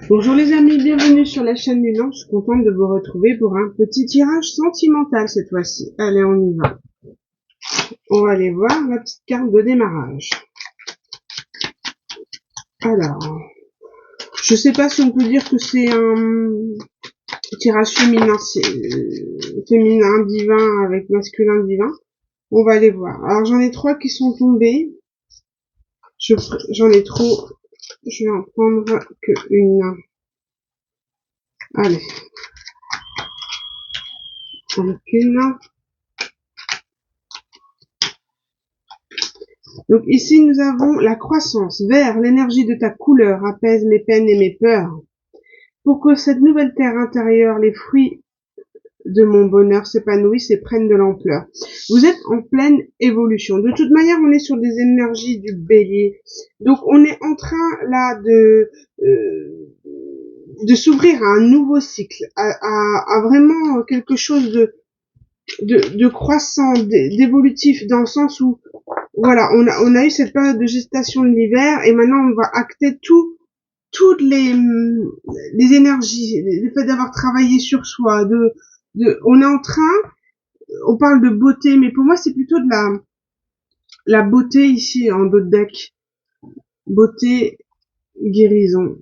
Bonjour les amis, bienvenue sur la chaîne Lunan. Je suis contente de vous retrouver pour un petit tirage sentimental cette fois-ci. Allez, on y va. On va aller voir la petite carte de démarrage. Alors, je sais pas si on peut dire que c'est un tirage féminin, féminin divin avec masculin divin. On va aller voir. Alors j'en ai 3 qui sont tombés. J'en ai trop. Je vais en prendre que une. Allez. Donc une. Donc ici, nous avons la croissance. Vert, l'énergie de ta couleur apaise mes peines et mes peurs. Pour que cette nouvelle terre intérieure, les fruits de mon bonheur s'épanouissent et prennent de l'ampleur. Vous êtes en pleine évolution. De toute manière, on est sur des énergies du bélier. Donc on est en train là de s'ouvrir à un nouveau cycle, à vraiment quelque chose de croissant, d'évolutif, dans le sens où voilà, on a eu cette période de gestation de l'hiver et maintenant on va acter toutes les énergies, le fait d'avoir travaillé sur soi, on est en train, on parle de beauté, mais pour moi c'est plutôt de la beauté ici en dos de deck, beauté, guérison,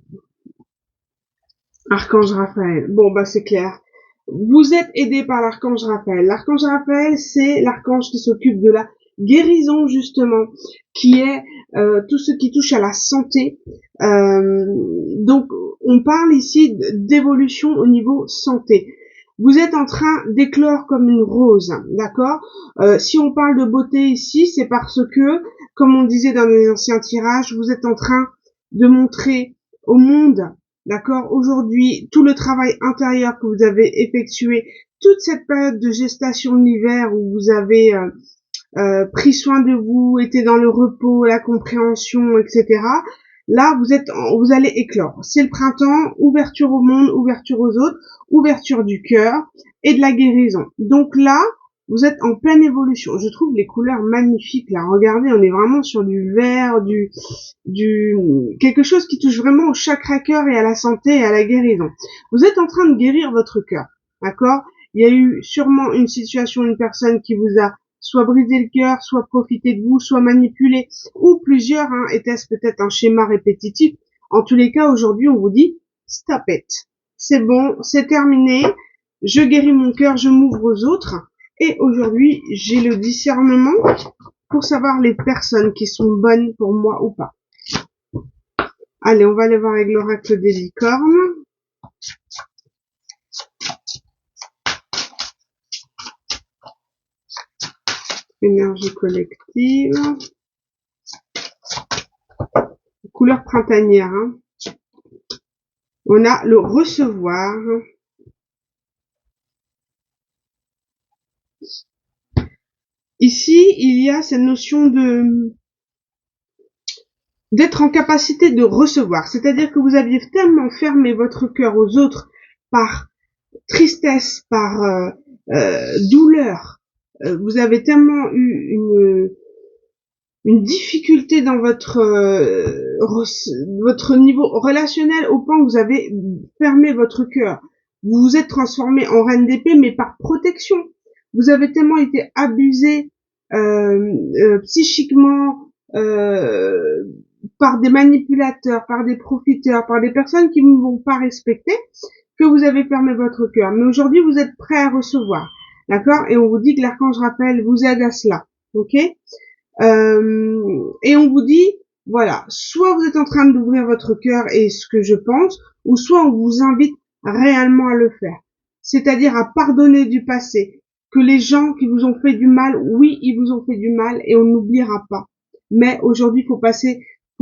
Archange Raphaël. Bon bah c'est clair. Vous êtes aidé par l'archange Raphaël. L'archange Raphaël, c'est l'archange qui s'occupe de la guérison justement, qui est tout ce qui touche à la santé. Donc on parle ici d'évolution au niveau santé. Vous êtes en train d'éclore comme une rose, d'accord. Si on parle de beauté ici, c'est parce que, comme on disait dans les anciens tirages, vous êtes en train de montrer au monde, d'accord, aujourd'hui, tout le travail intérieur que vous avez effectué, toute cette période de gestation de l'hiver où vous avez pris soin de vous, été dans le repos, la compréhension, etc. Là, vous allez éclore. C'est le printemps, ouverture au monde, ouverture aux autres, ouverture du cœur et de la guérison. Donc là, vous êtes en pleine évolution. Je trouve les couleurs magnifiques là. Regardez, on est vraiment sur du vert, quelque chose qui touche vraiment au chakra cœur et à la santé et à la guérison. Vous êtes en train de guérir votre cœur, d'accord? Il y a eu sûrement une situation, une personne qui vous a soit brisé le cœur, soit profité de vous, soit manipulé, ou plusieurs, hein. Était-ce peut-être un schéma répétitif? En tous les cas, aujourd'hui, on vous dit stop it. C'est bon, c'est terminé. Je guéris mon cœur, je m'ouvre aux autres. Et aujourd'hui, j'ai le discernement pour savoir les personnes qui sont bonnes pour moi ou pas. Allez, on va aller voir avec l'oracle des licornes. Énergie collective. Couleur printanière. Hein. On a le recevoir. Ici, il y a cette notion d'être en capacité de recevoir. C'est-à-dire que vous aviez tellement fermé votre cœur aux autres par tristesse, par douleur. Vous avez tellement eu une difficulté dans votre niveau relationnel au point où vous avez fermé votre cœur. Vous vous êtes transformé en reine d'épée, mais par protection. Vous avez tellement été abusé psychiquement par des manipulateurs, par des profiteurs, par des personnes qui ne vont pas respecter, que vous avez fermé votre cœur. Mais aujourd'hui, vous êtes prêt à recevoir, d'accord? Et on vous dit que l'archange Raphaël vous aide à cela, ok? Et on vous dit, voilà, soit vous êtes en train d'ouvrir votre cœur et ce que je pense, ou soit on vous invite réellement à le faire. C'est-à-dire à pardonner du passé. Que les gens qui vous ont fait du mal, oui, ils vous ont fait du mal et on n'oubliera pas. Mais aujourd'hui, faut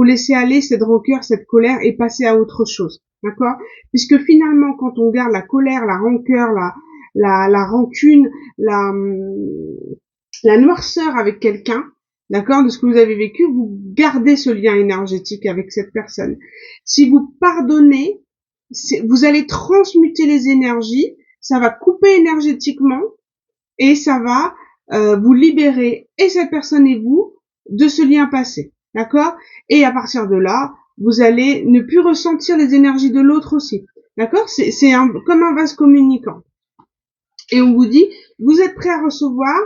laisser aller cette rancœur, cette colère et passer à autre chose. D'accord? Puisque finalement, quand on garde la colère, la rancœur, la rancune, la noirceur avec quelqu'un, d'accord, de ce que vous avez vécu, vous gardez ce lien énergétique avec cette personne. Si vous pardonnez, vous allez transmuter les énergies, ça va couper énergétiquement et ça va vous libérer, et cette personne et vous, de ce lien passé, d'accord? Et à partir de là, Vous allez ne plus ressentir les énergies de l'autre aussi. D'accord? C'est comme un vase communicant. Et on vous dit, vous êtes prêt à recevoir,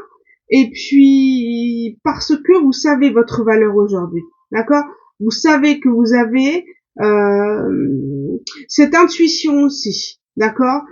et puis parce que vous savez votre valeur aujourd'hui. D'accord? Vous savez que vous avez cette intuition aussi. D'accord?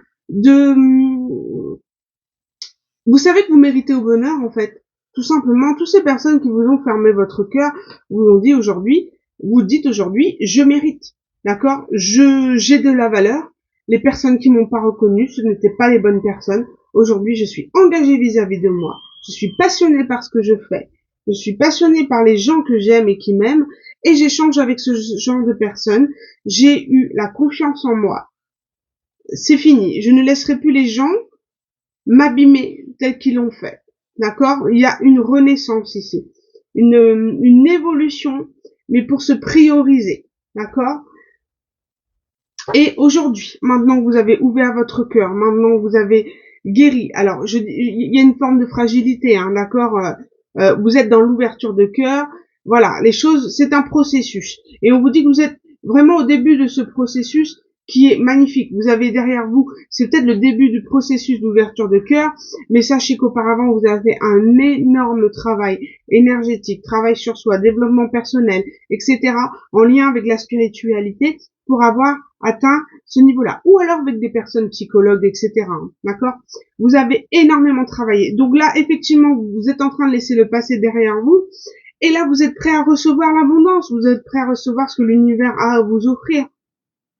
Vous savez que vous méritez au bonheur, en fait. Tout simplement, toutes ces personnes qui vous ont fermé votre cœur vous ont dit aujourd'hui, vous dites aujourd'hui, je mérite. D'accord? J'ai de la valeur. Les personnes qui m'ont pas reconnu, ce n'étaient pas les bonnes personnes. Aujourd'hui, je suis engagée vis-à-vis de moi. Je suis passionnée par ce que je fais. Je suis passionnée par les gens que j'aime et qui m'aiment. Et j'échange avec ce genre de personnes. J'ai eu la confiance en moi. C'est fini. Je ne laisserai plus les gens m'abîmer tel qu'ils l'ont fait. D'accord? Il y a une renaissance ici. Une évolution, mais pour se prioriser. D'accord? Et aujourd'hui, maintenant que vous avez ouvert votre cœur, maintenant que vous avez guéri, alors il y a une forme de fragilité, hein, d'accord? Vous êtes dans l'ouverture de cœur, voilà, les choses, c'est un processus. Et on vous dit que vous êtes vraiment au début de ce processus qui est magnifique. Vous avez derrière vous, c'est peut-être le début du processus d'ouverture de cœur, mais sachez qu'auparavant, vous avez un énorme travail énergétique, travail sur soi, développement personnel, etc., en lien avec la spiritualité, pour avoir atteint ce niveau-là. Ou alors avec des personnes psychologues, etc., d'accord? Vous avez énormément travaillé. Donc là, effectivement, vous êtes en train de laisser le passé derrière vous, et là, vous êtes prêt à recevoir l'abondance, vous êtes prêt à recevoir ce que l'univers a à vous offrir.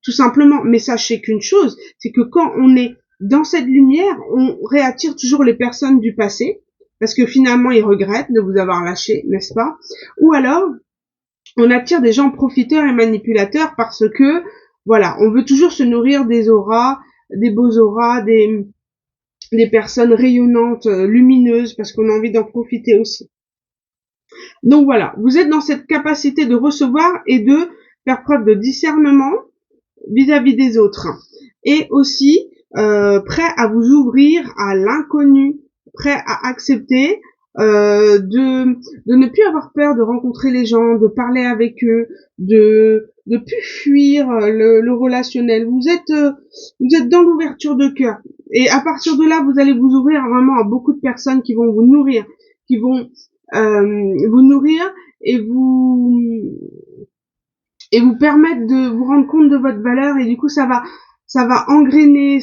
Tout simplement. Mais sachez qu'une chose, c'est que quand on est dans cette lumière, on réattire toujours les personnes du passé, parce que finalement, ils regrettent de vous avoir lâché, n'est-ce pas? Ou alors, on attire des gens profiteurs et manipulateurs parce que, voilà, on veut toujours se nourrir des auras, des beaux auras, des personnes rayonnantes, lumineuses, parce qu'on a envie d'en profiter aussi. Donc voilà, vous êtes dans cette capacité de recevoir et de faire preuve de discernement vis-à-vis des autres, et aussi prêt à vous ouvrir à l'inconnu, prêt à accepter de ne plus avoir peur de rencontrer les gens, de parler avec eux, de plus fuir le relationnel. Vous êtes dans l'ouverture de cœur, et à partir de là, vous allez vous ouvrir vraiment à beaucoup de personnes qui vont vous nourrir, qui vont vous nourrir et vous permettre de vous rendre compte de votre valeur, et du coup ça va engrainer,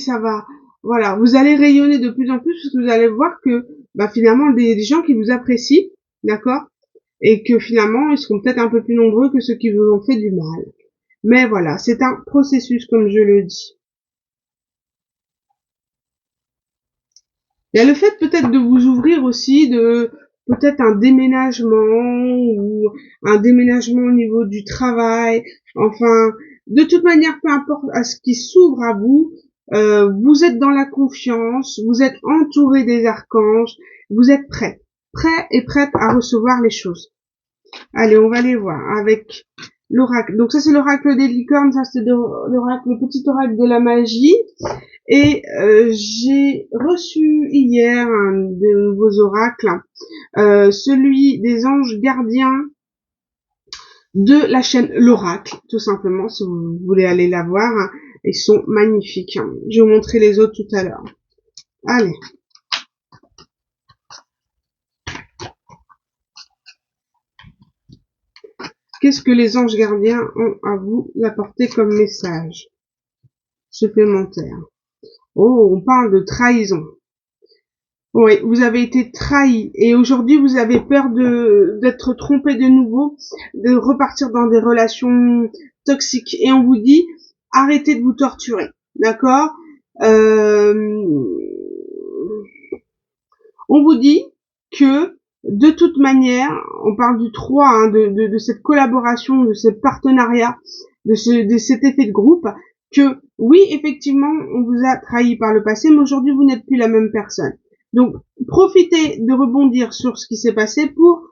voilà, vous allez rayonner de plus en plus, parce que vous allez voir que finalement des gens qui vous apprécient, d'accord, et que finalement ils seront peut-être un peu plus nombreux que ceux qui vous ont fait du mal. Mais voilà, c'est un processus, comme je le dis. Il y a le fait peut-être de vous ouvrir aussi, de peut-être un déménagement, ou un déménagement au niveau du travail. Enfin, de toute manière, peu importe à ce qui s'ouvre à vous, vous êtes dans la confiance, vous êtes entouré des archanges, vous êtes prêt et prête à recevoir les choses. Allez, on va les voir avec l'oracle. Donc ça, c'est l'oracle des licornes, ça c'est le petit oracle de la magie. Et j'ai reçu hier un de nouveaux oracles, celui des anges gardiens de la chaîne L'Oracle, tout simplement, si vous voulez aller la voir. Ils sont magnifiques. Je vais vous montrer les autres tout à l'heure. Allez. Qu'est-ce que les anges gardiens ont à vous apporter comme message supplémentaire? Oh, on parle de trahison. Oui, vous avez été trahi, et aujourd'hui vous avez peur d'être trompé de nouveau, de repartir dans des relations toxiques, et on vous dit arrêtez de vous torturer, d'accord? On vous dit que de toute manière, on parle du 3, hein, de cette collaboration, de ce partenariat, de cet effet de groupe, que oui, effectivement, on vous a trahi par le passé, mais aujourd'hui vous n'êtes plus la même personne. Donc, profitez de rebondir sur ce qui s'est passé pour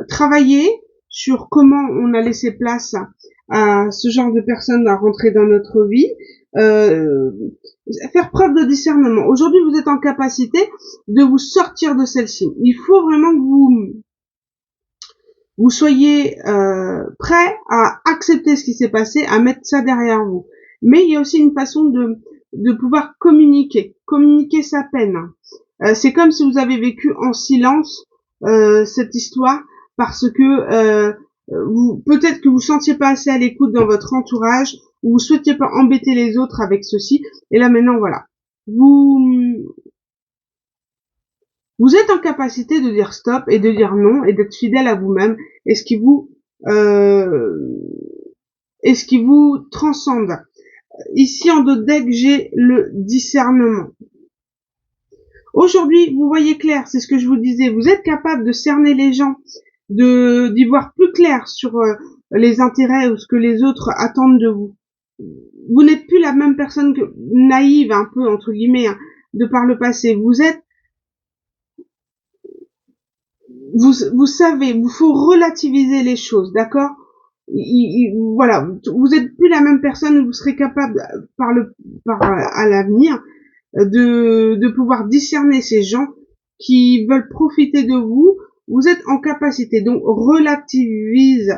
travailler sur comment on a laissé place à ce genre de personnes à rentrer dans notre vie, faire preuve de discernement. Aujourd'hui, vous êtes en capacité de vous sortir de celle-ci. Il faut vraiment que vous soyez prêt à accepter ce qui s'est passé, à mettre ça derrière vous. Mais il y a aussi une façon de pouvoir communiquer sa peine. C'est comme si vous avez vécu en silence cette histoire parce que peut-être que vous sentiez pas assez à l'écoute dans votre entourage, ou vous souhaitiez pas embêter les autres avec ceci. Et là maintenant, voilà, vous êtes en capacité de dire stop et de dire non et d'être fidèle à vous-même et euh, ce qui vous transcende. Ici en dos de deck, j'ai le discernement. Aujourd'hui, vous voyez clair, c'est ce que je vous disais. Vous êtes capable de cerner les gens, d'y voir plus clair sur les intérêts ou ce que les autres attendent de vous. Vous n'êtes plus la même personne que naïve, un peu entre guillemets, hein, de par le passé. Vous savez, vous faut relativiser les choses, d'accord? Voilà, vous êtes plus la même personne, vous serez capable à l'avenir de pouvoir discerner ces gens qui veulent profiter de vous. Vous êtes en capacité, donc relativiser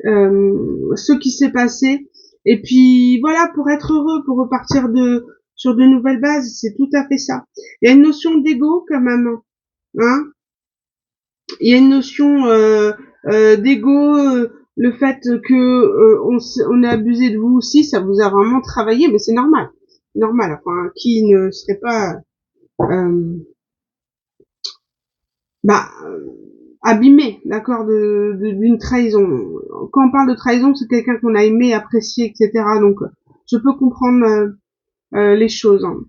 ce qui s'est passé, et puis voilà, pour être heureux, pour repartir sur de nouvelles bases, c'est tout à fait ça. Il y a une notion d'ego quand même, hein. Il y a une notion d'ego, le fait que on a abusé de vous aussi, ça vous a vraiment travaillé, mais c'est normal. Enfin, qui ne serait pas euh, bah, abîmé, d'accord, d'une trahison. Quand on parle de trahison, c'est quelqu'un qu'on a aimé, apprécié, etc. Donc, je peux comprendre les choses, hein.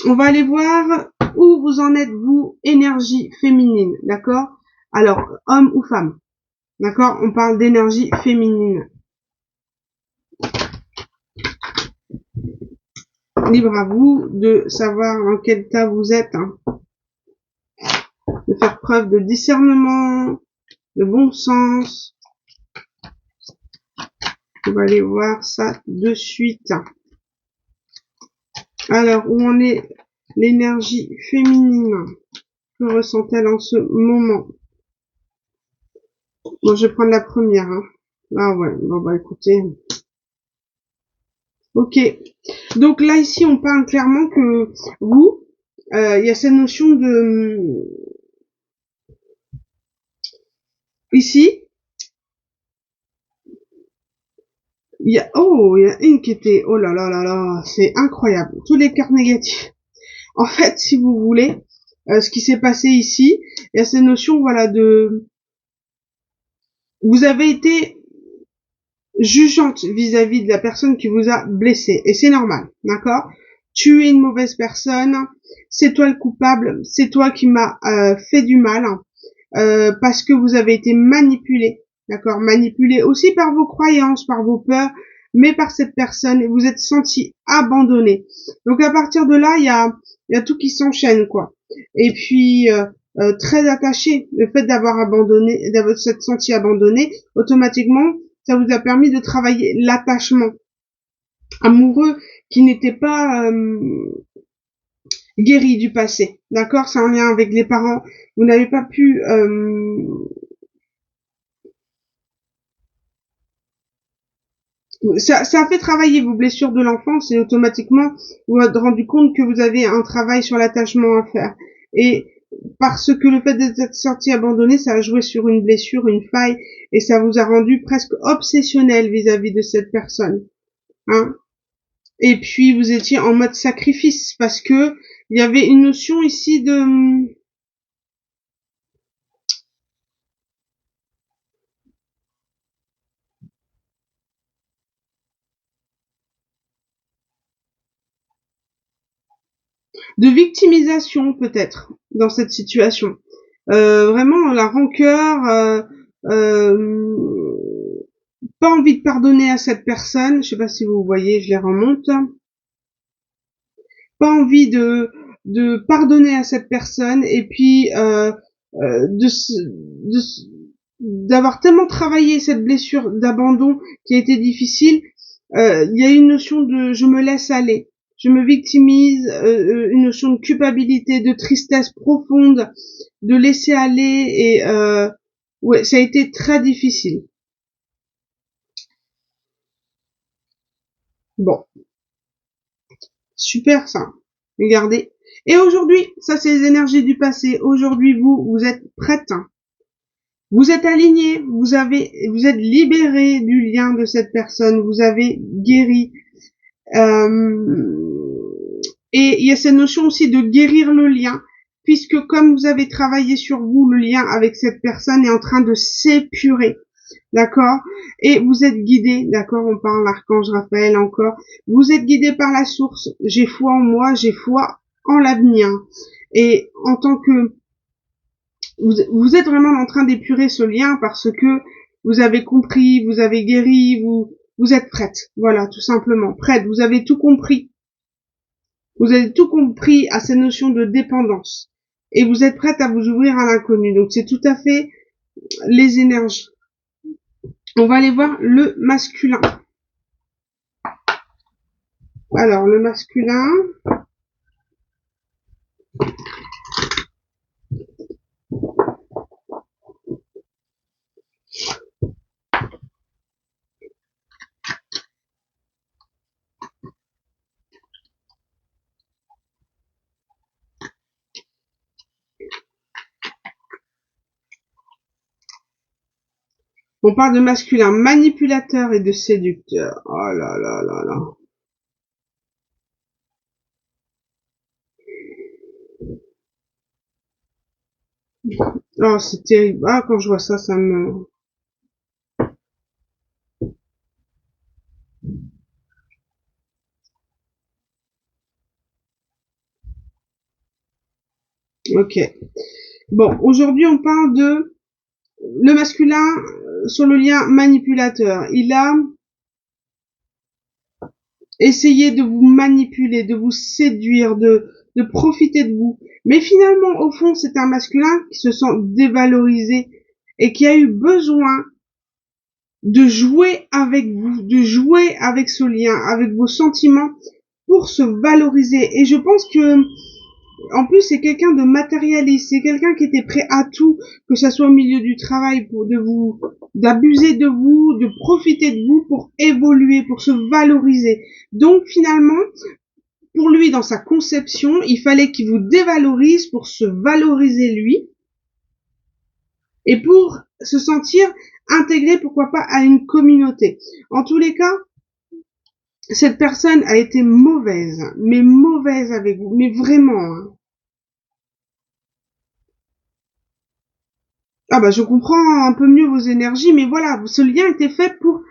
On va aller voir où vous en êtes, vous, énergie féminine, d'accord? Alors, homme ou femme, d'accord? On parle d'énergie féminine. Libre à vous de savoir dans quel état vous êtes, hein. De faire preuve de discernement, de bon sens. On va aller voir ça de suite. Alors, où en est l'énergie féminine? Que ressent-elle en ce moment? Bon, je vais prendre la première, hein. Ah ouais, bon bah écoutez. Ok. Donc là, ici, on parle clairement que vous, il y a cette notion de... Ici, il y a une qui était... Oh là là là là, c'est incroyable. Tous les cartes négatives. En fait, si vous voulez, ce qui s'est passé ici, il y a cette notion, voilà, de... Vous avez été jugeante vis-à-vis de la personne qui vous a blessé. Et c'est normal, d'accord? Tu es une mauvaise personne, c'est toi le coupable, c'est toi qui m'as fait du mal, parce que vous avez été manipulé, d'accord? Manipulé aussi par vos croyances, par vos peurs, mais par cette personne, et vous êtes senti abandonné. Donc à partir de là, il y a tout qui s'enchaîne, quoi. Et puis très attaché, le fait d'avoir s'être senti abandonné, automatiquement, ça vous a permis de travailler l'attachement amoureux qui n'était pas guéri du passé. D'accord? C'est en lien avec les parents. Vous n'avez pas pu... ça a fait travailler vos blessures de l'enfance et automatiquement, vous vous êtes rendu compte que vous avez un travail sur l'attachement à faire. Et parce que le fait d'être sorti abandonné, ça a joué sur une blessure, une faille, et ça vous a rendu presque obsessionnel vis-à-vis de cette personne. Hein? Et puis vous étiez en mode sacrifice parce que il y avait une notion ici de victimisation peut-être dans cette situation. Vraiment la rancœur, pas envie de pardonner à cette personne. Je sais pas si vous voyez, je les remonte. Pas envie de pardonner à cette personne et puis d'avoir tellement travaillé cette blessure d'abandon qui a été difficile. Il y a une notion de je me laisse aller. je me victimise, une notion de culpabilité, de tristesse profonde, de laisser aller et ouais, ça a été très difficile. Bon, super ça. Regardez. Et aujourd'hui, ça c'est les énergies du passé. Aujourd'hui, vous êtes prête. Vous êtes aligné, vous êtes libéré du lien de cette personne, vous avez guéri. Et il y a cette notion aussi de guérir le lien, puisque comme vous avez travaillé sur vous, le lien avec cette personne est en train de s'épurer. D'accord? Et vous êtes guidé, d'accord? On parle l'archange Raphaël encore. Vous êtes guidé par la source. J'ai foi en moi, j'ai foi en l'avenir. Et en tant que vous êtes vraiment en train d'épurer ce lien parce que vous avez compris, vous avez guéri, vous êtes prête. Voilà, tout simplement. Prête. Vous avez tout compris. Vous avez tout compris à ces notions de dépendance. Et vous êtes prête à vous ouvrir à l'inconnu. Donc c'est tout à fait les énergies. On va aller voir le masculin. Alors, le masculin. On parle de masculin manipulateur et de séducteur. Oh là là là là. Oh, c'est terrible. Ah, quand je vois ça, ça me... Ok. Bon, aujourd'hui, on parle de le masculin sur le lien manipulateur. Il a essayé de vous manipuler, de vous séduire, de profiter de vous. Mais finalement, au fond, c'est un masculin qui se sent dévalorisé et qui a eu besoin de jouer avec vous, de jouer avec ce lien, avec vos sentiments pour se valoriser. Et je pense que, en plus, c'est quelqu'un de matérialiste, c'est quelqu'un qui était prêt à tout, que ça soit au milieu du travail, pour d'abuser de vous, de profiter de vous pour évoluer, pour se valoriser. Donc finalement, pour lui, dans sa conception, il fallait qu'il vous dévalorise pour se valoriser lui et pour se sentir intégré, pourquoi pas, à une communauté. En tous les cas, cette personne a été mauvaise, mais mauvaise avec vous, mais vraiment. Hein. Ah bah je comprends un peu mieux vos énergies, mais voilà, ce lien était fait pour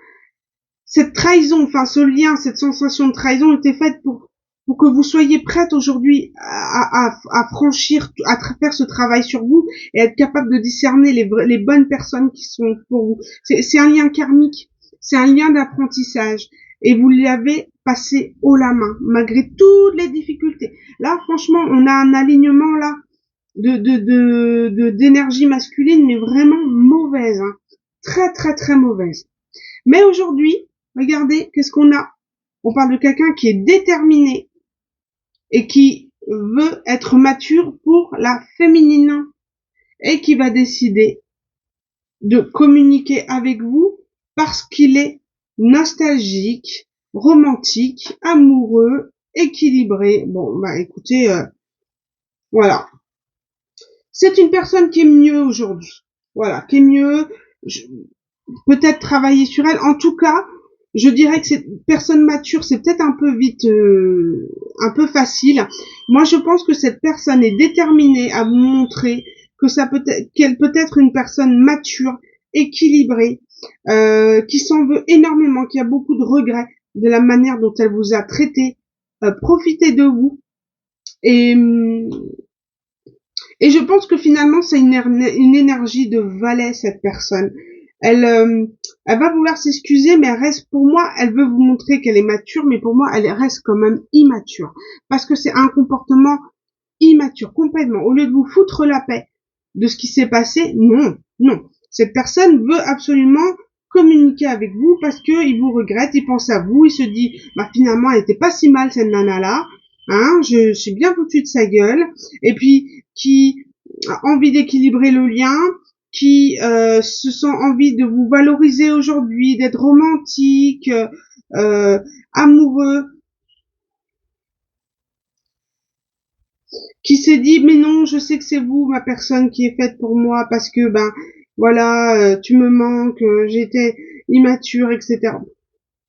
cette trahison, enfin ce lien, cette sensation de trahison était faite pour que vous soyez prête aujourd'hui à franchir, à faire ce travail sur vous et être capable de discerner les bonnes personnes qui sont pour vous. C'est un lien karmique, c'est un lien d'apprentissage et vous l'avez passé haut la main malgré toutes les difficultés. Là, franchement, on a un alignement là d'énergie masculine, mais vraiment mauvaise, hein. Très très très mauvaise. Mais aujourd'hui, regardez, qu'est-ce qu'on a? On parle de quelqu'un qui est déterminé et qui veut être mature pour la féminine et qui va décider de communiquer avec vous parce qu'il est nostalgique, romantique, amoureux, équilibré. Bon, bah écoutez, voilà. C'est une personne qui est mieux aujourd'hui. Voilà, qui est mieux. Peut-être travailler sur elle. En tout cas, je dirais que cette personne mature, c'est peut-être un peu vite, un peu facile. Moi, je pense que cette personne est déterminée à vous montrer que qu'elle peut être une personne mature, équilibrée, qui s'en veut énormément, qui a beaucoup de regrets de la manière dont elle vous a traité. Profitez de vous et je pense que finalement c'est une énergie de valet cette personne. Elle va vouloir s'excuser, mais elle reste, pour moi, elle veut vous montrer qu'elle est mature, mais pour moi, elle reste quand même immature. Parce que c'est un comportement immature, complètement. Au lieu de vous foutre la paix de ce qui s'est passé, non, non. Cette personne veut absolument communiquer avec vous parce que il vous regrette, il pense à vous, il se dit, bah finalement, elle était pas si mal cette nana-là, hein, je suis bien foutu de sa gueule, et puis qui a envie d'équilibrer le lien, qui se sent envie de vous valoriser aujourd'hui, d'être romantique, amoureux, qui s'est dit mais non, je sais que c'est vous ma personne qui est faite pour moi parce que ben voilà, tu me manques, j'étais immature, etc.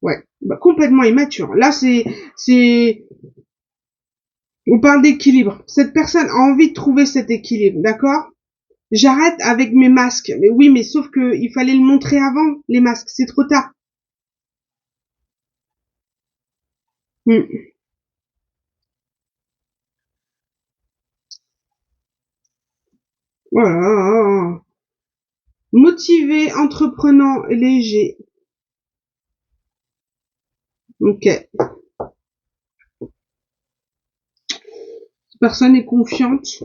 Ouais, bah, complètement immature. Là c'est on parle d'équilibre. Cette personne a envie de trouver cet équilibre, d'accord? J'arrête avec mes masques. Mais oui, mais sauf que il fallait le montrer avant, les masques. C'est trop tard. Hmm. Voilà. Motivé, entreprenant, léger. Ok. Cette personne est confiante.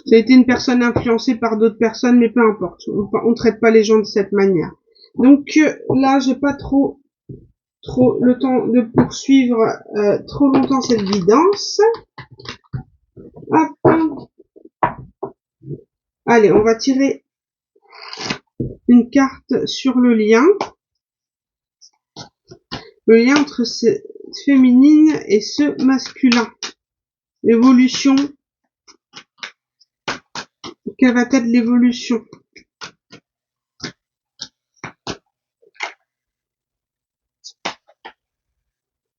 Ça a été une personne influencée par d'autres personnes, mais peu importe. On traite pas les gens de cette manière. Donc là, j'ai pas trop le temps de poursuivre trop longtemps cette guidance. Hop. Allez, on va tirer une carte sur le lien. Le lien entre ce féminine et ce masculin. L'évolution. Quelle va être l'évolution?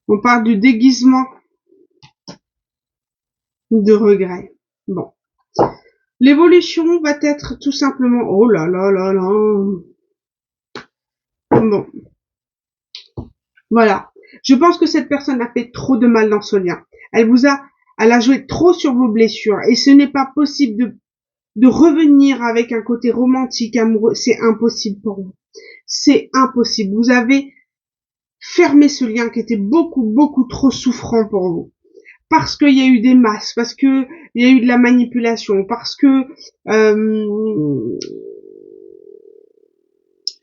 On parle du déguisement de regret. Bon. L'évolution va être tout simplement... Oh là là là là. Bon. Voilà. Je pense que cette personne a fait trop de mal dans ce lien. Elle a joué trop sur vos blessures et ce n'est pas possible de revenir avec un côté romantique, amoureux. C'est impossible pour vous. C'est impossible. Vous avez fermé ce lien qui était beaucoup trop souffrant pour vous. Parce qu'il y a eu des masses, parce que il y a eu de la manipulation, parce que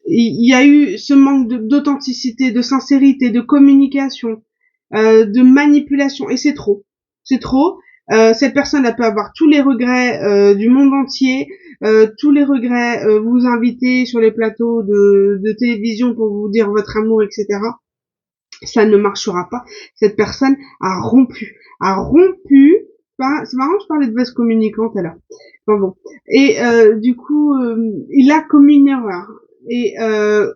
il y a eu ce manque d'authenticité, de sincérité, de communication, de manipulation, et c'est trop. C'est trop. Cette personne, elle peut avoir tous les regrets du monde entier, tous les regrets, vous inviter sur les plateaux de télévision pour vous dire votre amour, etc. Ça ne marchera pas. Cette personne a rompu. Enfin, c'est marrant, je parlais de vase communicante alors. Enfin bon. Et du coup, il a commis une erreur. Et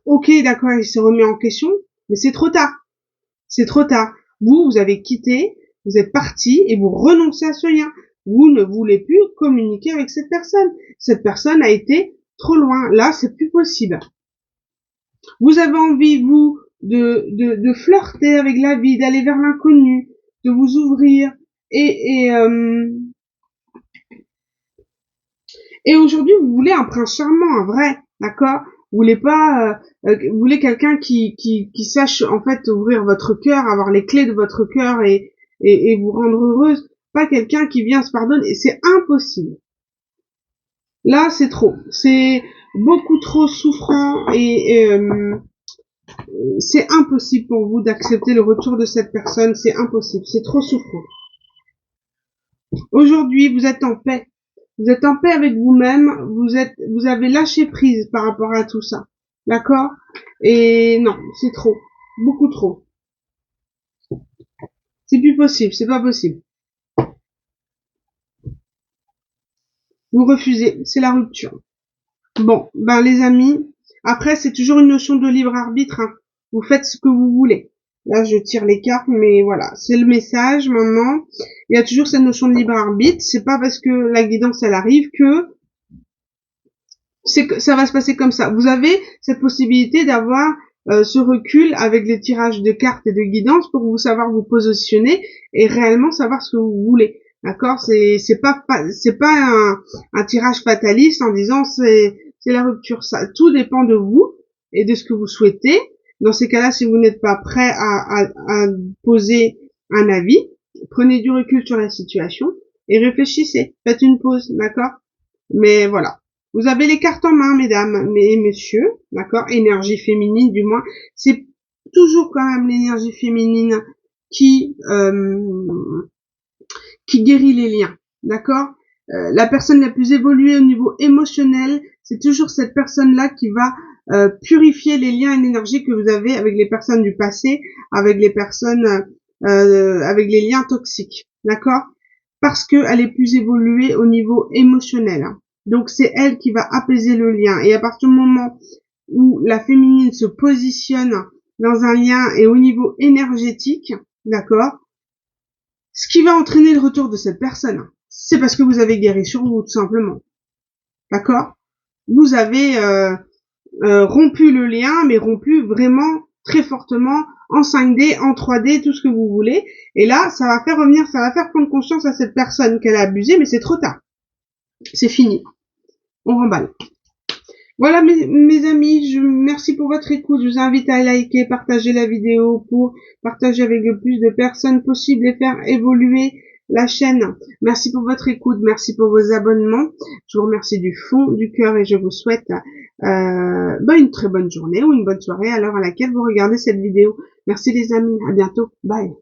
ok, d'accord, il se remet en question, mais c'est trop tard. C'est trop tard. Vous avez quitté, vous êtes parti et vous renoncez à ce lien. Vous ne voulez plus communiquer avec cette personne. Cette personne a été trop loin. Là, c'est plus possible. Vous avez envie, vous, de flirter avec la vie, d'aller vers l'inconnu, de vous ouvrir. Et aujourd'hui, vous voulez un prince charmant, un vrai, d'accord? Vous voulez pas, vous voulez quelqu'un qui sache en fait ouvrir votre cœur, avoir les clés de votre cœur et vous rendre heureuse. Pas quelqu'un qui vient se pardonner. Et c'est impossible. Là, c'est trop. C'est beaucoup trop souffrant et c'est impossible pour vous d'accepter le retour de cette personne. C'est impossible. C'est trop souffrant. Aujourd'hui, vous êtes en paix. Vous êtes en paix avec vous-même, vous avez lâché prise par rapport à tout ça. D'accord? Et non, c'est trop. Beaucoup trop. C'est plus possible, c'est pas possible. Vous refusez, c'est la rupture. Bon, ben les amis, après c'est toujours une notion de libre arbitre, hein. Vous faites ce que vous voulez. Là, je tire les cartes, mais voilà, c'est le message maintenant. Il y a toujours cette notion de libre arbitre. C'est pas parce que la guidance elle arrive que ça va se passer comme ça. Vous avez cette possibilité d'avoir ce recul avec les tirages de cartes et de guidance pour vous savoir vous positionner et réellement savoir ce que vous voulez. D'accord? C'est pas un tirage fataliste en disant c'est la rupture. Ça, tout dépend de vous et de ce que vous souhaitez. Dans ces cas-là, si vous n'êtes pas prêt à poser un avis, prenez du recul sur la situation et réfléchissez. Faites une pause, d'accord? Mais voilà. Vous avez les cartes en main, mesdames et messieurs, d'accord? Énergie féminine, du moins. C'est toujours quand même l'énergie féminine qui guérit les liens, d'accord? La personne la plus évoluée au niveau émotionnel, c'est toujours cette personne-là qui va purifier les liens et l'énergie que vous avez avec les personnes du passé, avec les personnes, avec les liens toxiques, d'accord? Parce qu'elle est plus évoluée au niveau émotionnel. Donc c'est elle qui va apaiser le lien. Et à partir du moment où la féminine se positionne dans un lien et au niveau énergétique, d'accord, ce qui va entraîner le retour de cette personne, c'est parce que vous avez guéri sur vous, tout simplement. D'accord? Vous avez rompu le lien, mais rompu vraiment très fortement en 5D, en 3D, tout ce que vous voulez. Et là, ça va faire prendre conscience à cette personne qu'elle a abusé, mais c'est trop tard. C'est fini. On remballe. Voilà mes amis, merci pour votre écoute. Je vous invite à liker, partager la vidéo pour partager avec le plus de personnes possible et faire évoluer la chaîne. Merci pour votre écoute, merci pour vos abonnements. Je vous remercie du fond du cœur et je vous souhaite une très bonne journée ou une bonne soirée à l'heure à laquelle vous regardez cette vidéo. Merci les amis, à bientôt, bye.